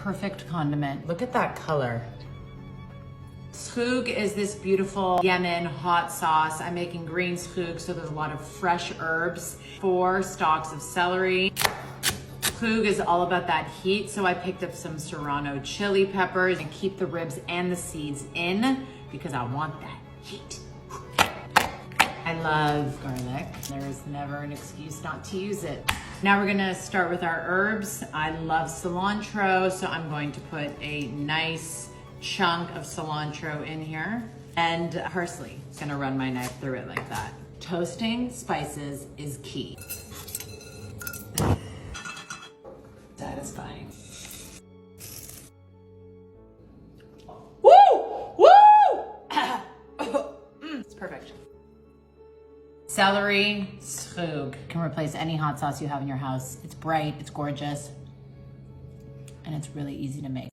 perfect condiment. Look at that color. Zhug is this beautiful Yemen hot sauce. I'm making green zhug, so there's a lot of fresh herbs. 4 stalks of celery. Zhug is all about that heat, so I picked up some Serrano chili peppers and keep the ribs and the seeds in because I want that heat. I love garlic. There's never an excuse not to use it. Now we're gonna start with our herbs. I love cilantro, so I'm going to put a nice chunk of cilantro in here. And parsley. I'm gonna run my knife through it like that. Toasting spices is key. Satisfying. Woo! Woo! It's perfect. Celery, zhug can replace any hot sauce you have in your house. It's bright, it's gorgeous, and it's really easy to make.